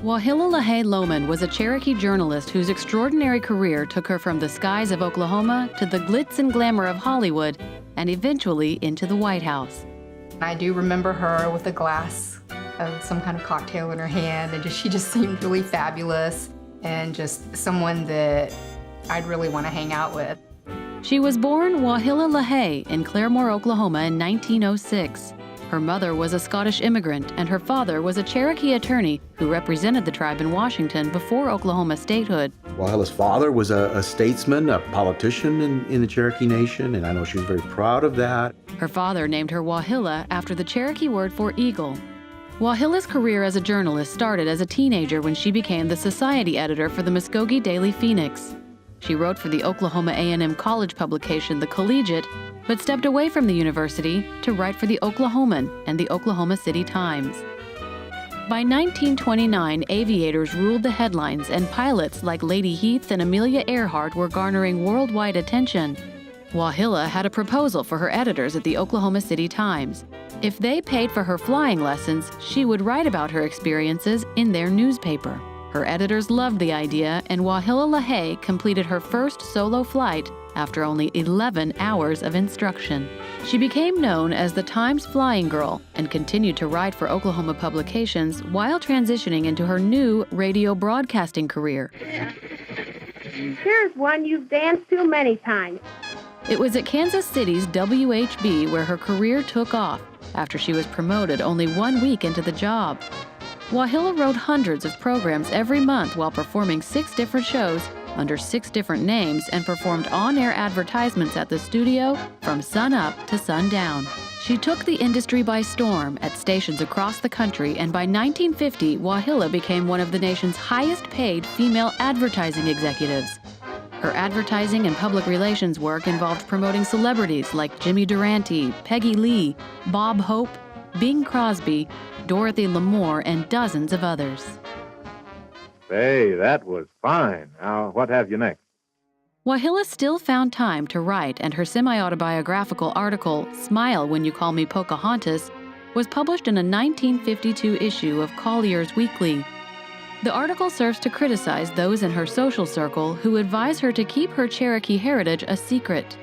Wauhillau LaHay Lohman was a Cherokee journalist whose extraordinary career took her from the skies of Oklahoma to the glitz and glamour of Hollywood and eventually into the White House. I do remember her with a glass of some kind of cocktail in her hand, and she just seemed really fabulous and just someone that I'd really want to hang out with. She was born Wauhillau LaHay in Claremore, Oklahoma in 1906. Her mother was a Scottish immigrant, and her father was a Cherokee attorney who represented the tribe in Washington before Oklahoma statehood. Wauhillau's father was a statesman, a politician in the Cherokee Nation, and I know she was very proud of that. Her father named her Wauhillau after the Cherokee word for eagle. Wauhillau's career as a journalist started as a teenager when she became the society editor for the Muskogee Daily Phoenix. She wrote for the Oklahoma A&M college publication, The Collegiate, but stepped away from the university to write for the Oklahoman and the Oklahoma City Times. By 1929, aviators ruled the headlines, and pilots like Lady Heath and Amelia Earhart were garnering worldwide attention. Wauhillau had a proposal for her editors at the Oklahoma City Times. If they paid for her flying lessons, she would write about her experiences in their newspaper. Her editors loved the idea, and Wauhillau LaHay completed her first solo flight after only 11 hours of instruction. She became known as the Times Flying Girl and continued to write for Oklahoma publications while transitioning into her new radio broadcasting career. Here's one you've danced to many times. It was at Kansas City's WHB where her career took off after she was promoted only 1 week into the job. Wauhillau wrote hundreds of programs every month while performing 6 different shows under 6 different names and performed on-air advertisements at the studio from sun up to sundown. She took the industry by storm at stations across the country, and by 1950, Wauhillau became one of the nation's highest-paid female advertising executives. Her advertising and public relations work involved promoting celebrities like Jimmy Durante, Peggy Lee, Bob Hope, Bing Crosby, Dorothy Lamour, and dozens of others. Say, that was fine. Now, what have you next? Wauhillau still found time to write, and her semi-autobiographical article, Smile When You Call Me Pocahontas, was published in a 1952 issue of Collier's Weekly. The article serves to criticize those in her social circle who advise her to keep her Cherokee heritage a secret.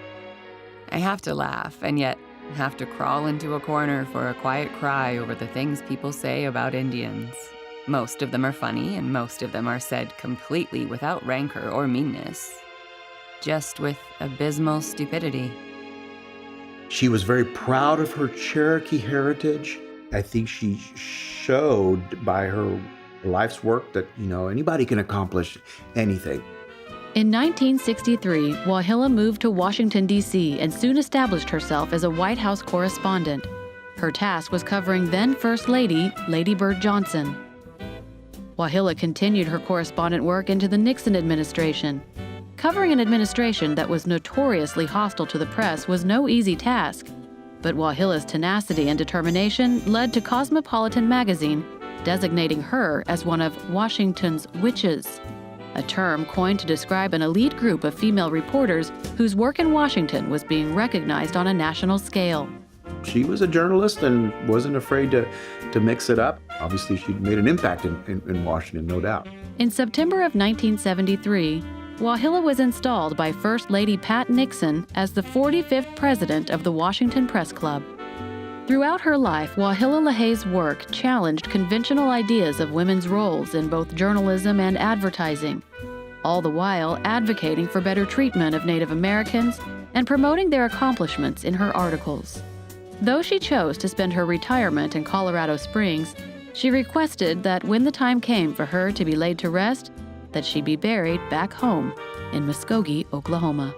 I have to laugh, and yet have to crawl into a corner for a quiet cry over the things people say about Indians. Most of them are funny, and most of them are said completely without rancor or meanness, just with abysmal stupidity. She was very proud of her Cherokee heritage. I think she showed by her life's work that, anybody can accomplish anything. In 1963, Wauhillau moved to Washington, D.C., and soon established herself as a White House correspondent. Her task was covering then First Lady Ladybird Johnson. Wauhillau continued her correspondent work into the Nixon administration. Covering an administration that was notoriously hostile to the press was no easy task, but Wauhillau's tenacity and determination led to Cosmopolitan magazine designating her as one of Washington's witches, a term coined to describe an elite group of female reporters whose work in Washington was being recognized on a national scale. She was a journalist and wasn't afraid to mix it up. Obviously, she'd made an impact in Washington, no doubt. In September of 1973, Wauhillau was installed by First Lady Pat Nixon as the 45th president of the Washington Press Club. Throughout her life, Wauhillau LaHay's work challenged conventional ideas of women's roles in both journalism and advertising, all the while advocating for better treatment of Native Americans and promoting their accomplishments in her articles. Though she chose to spend her retirement in Colorado Springs, she requested that when the time came for her to be laid to rest, that she be buried back home in Muskogee, Oklahoma.